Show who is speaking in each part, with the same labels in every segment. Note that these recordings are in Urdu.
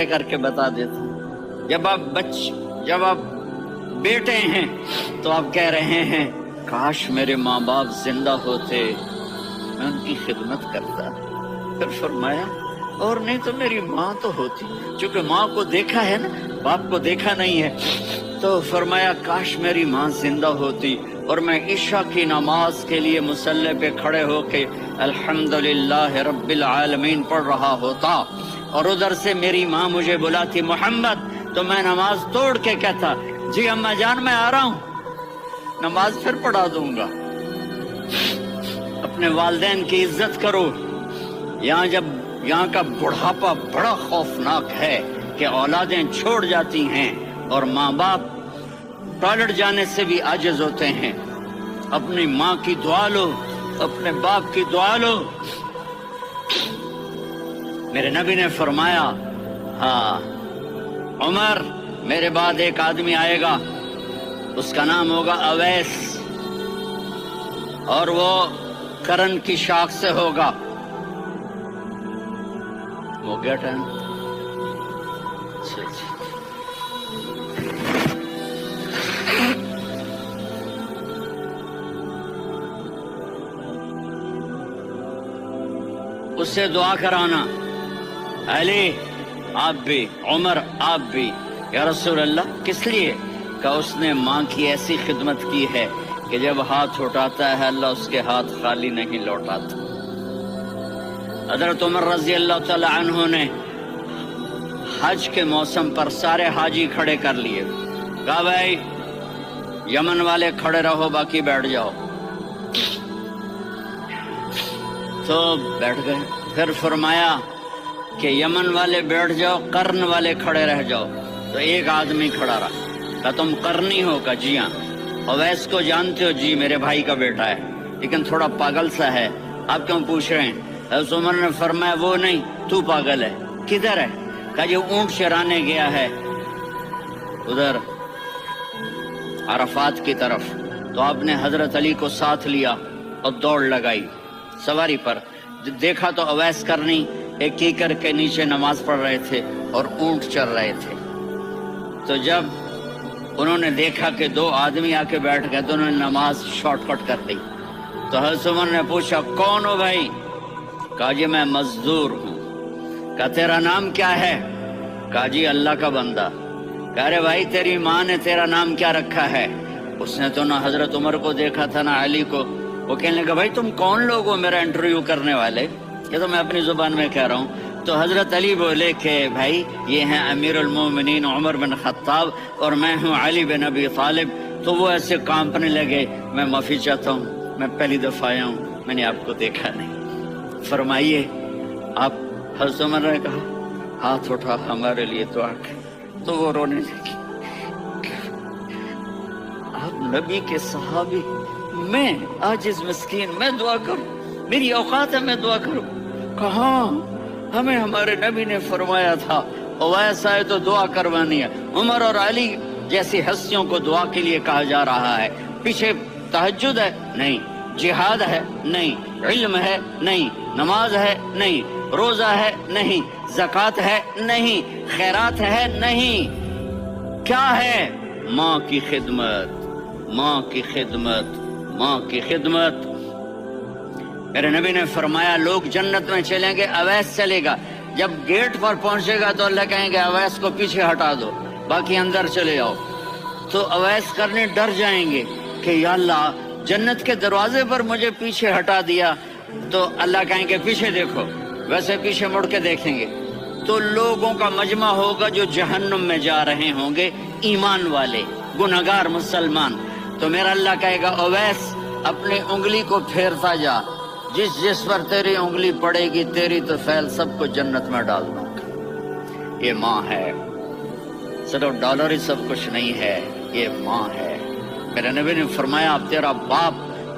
Speaker 1: کر کے بتا دیتا ہوں۔ جب آپ بیٹے ہیں تو آپ کہہ رہے ہیں کاش میرے ماں باپ زندہ ہوتے، میں ان کی خدمت کرتا۔ پھر فرمایا اور نہیں تو میری ماں تو ہوتی، چونکہ ماں کو دیکھا ہے نا، باپ کو دیکھا نہیں ہے، تو فرمایا کاش میری ماں زندہ ہوتی اور میں عشاء کی نماز کے لیے مصلی پہ کھڑے ہو کے الحمدللہ رب العالمین پڑھ رہا ہوتا، اور ادھر سے میری ماں مجھے بلاتی محمد، تو میں نماز توڑ کے کہتا جی اماں جان میں آ رہا ہوں، نماز پھر پڑھا دوں گا۔ اپنے والدین کی عزت کرو۔ یہاں کا بڑھاپا بڑا خوفناک ہے کہ اولادیں چھوڑ جاتی ہیں اور ماں باپ ٹوائلٹ جانے سے بھی عاجز ہوتے ہیں۔ اپنی ماں کی دعا لو، اپنے باپ کی دعا لو۔ میرے نبی نے فرمایا ہاں عمر میرے بعد ایک آدمی آئے گا، اس کا نام ہوگا اویس، اور وہ کرن کی شاخ سے ہوگا۔ ہو گیا ٹائم؟ اس سے دعا کرانا، علی آپ بھی، عمر آپ بھی۔ یا رسول اللہ کس لیے؟ کہ اس نے ماں کی ایسی خدمت کی ہے کہ جب ہاتھ اٹھاتا ہے اللہ اس کے ہاتھ خالی نہیں لوٹاتا۔ حضرت عمر رضی اللہ تعالی عنہ نے حج کے موسم پر سارے حاجی کھڑے کر لیے، کہا بھائی یمن والے کھڑے رہو باقی بیٹھ جاؤ، تو بیٹھ گئے۔ پھر فرمایا کہ یمن والے بیٹھ جاؤ، قرن والے کھڑے رہ جاؤ، تو ایک آدمی کھڑا رہا، کہا تم قرنی ہو؟ کہا جی ہاں۔ اویس کو جانتے ہو؟ جی میرے بھائی کا بیٹا ہے لیکن تھوڑا پاگل سا ہے، آپ کیوں پوچھ رہے ہیں؟ حضرت عمر نے فرمایا وہ نہیں تو پاگل ہے۔ کدھر ہے؟ کہا یہ اونٹ چرانے گیا ہے ادھر عرفات کی طرف۔ تو آپ نے حضرت علی کو ساتھ لیا اور دوڑ لگائی سواری پر۔ دیکھا تو اویس کرنی ایک کیکر کے نیچے نماز پڑھ رہے تھے اور اونٹ چر رہے تھے۔ تو جب انہوں نے دیکھا کہ دو آدمی آ کے بیٹھ گئے تو انہوں نے نماز شارٹ کٹ کر دی۔ تو حضرت عمر نے پوچھا کون ہو بھائی؟ کہا جی میں مزدور ہوں۔ کہا تیرا نام کیا ہے؟ کہا جی اللہ کا بندہ۔ کہا رے بھائی تیری ماں نے تیرا نام کیا رکھا ہے؟ اس نے تو نہ حضرت عمر کو دیکھا تھا نہ علی کو۔ وہ کہنے لگا بھائی تم کون لوگ ہو میرا انٹرویو کرنے والے؟ یہ تو میں اپنی زبان میں کہہ رہا ہوں۔ تو حضرت علی بولے کہ بھائی یہ ہیں امیر المومنین عمر بن خطاب اور میں ہوں علی بن ابی طالب۔ تو وہ ایسے کانپنے لگے، میں معافی چاہتا ہوں، میں پہلی دفعہ آیا ہوں، میں نے آپ کو دیکھا نہیں، فرمائیے آپ۔ حضرت عمر نے کہا ہاتھ اٹھا ہمارے لیے دعا کر، تو وہ رونے لگی۔ آپ نبی کے صحابی، میں عاجز مسکین میں دعا کروں؟ میری اوقات ہے میں دعا کروں؟ کہاں، ہمیں ہمارے نبی نے فرمایا تھا اویس آئے تو دعا کروانی ہے۔ عمر اور علی جیسی ہستیوں کو دعا کے لیے کہا جا رہا ہے۔ پیچھے تہجد ہے؟ نہیں۔ جہاد ہے؟ نہیں۔ علم ہے؟ نہیں۔ نماز ہے؟ نہیں۔ روزہ ہے؟ نہیں۔ زکوٰۃ ہے؟ نہیں۔ خیرات ہے؟ نہیں۔ کیا ہے؟ ماں کی خدمت، ماں کی خدمت، ماں کی خدمت۔ میرے نبی نے فرمایا لوگ جنت میں چلیں گے، اویس چلے گا، جب گیٹ پر پہنچے گا تو اللہ کہیں گے اویس کو پیچھے ہٹا دو، باقی اندر چلے جاؤ۔ تو اویس کرنے ڈر جائیں گے کہ یا اللہ جنت کے دروازے پر مجھے پیچھے ہٹا دیا، تو اللہ کہیں گے پیچھے دیکھو، ویسے پیچھے مڑ کے دیکھیں گے تو لوگوں کا مجمع ہوگا جو جہنم میں جا رہے ہوں گے، ایمان والے، گنہگار مسلمان۔ تو میرا اللہ کہے گا اویس اپنی انگلی کو پھیرتا جا، جس جس پر تیری انگلی پڑے گی تیری تو فیل سب کو جنت میں ڈال دوں گا۔ یہ ماں ہے، صرف ڈالر ہی سب کچھ نہیں ہے، یہ ماں ہے۔ میرے نبی نے فرمایا تیرا باپ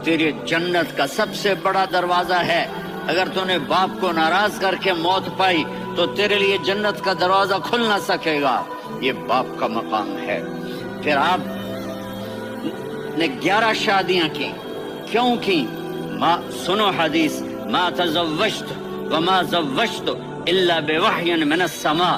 Speaker 1: تیری جنت کا سب سے بڑا دروازہ ہے، اگر تو نے باپ کو ناراض کر کے موت پائی تو تیرے لیے جنت کا دروازہ کھل نہ سکے گا، یہ باپ کا مقام ہے۔ پھر آپ نے 11 شادیاں کی، کیوں کی؟ سنو حدیث، ما تزوجت وما زوجت الا بوحی من السماء،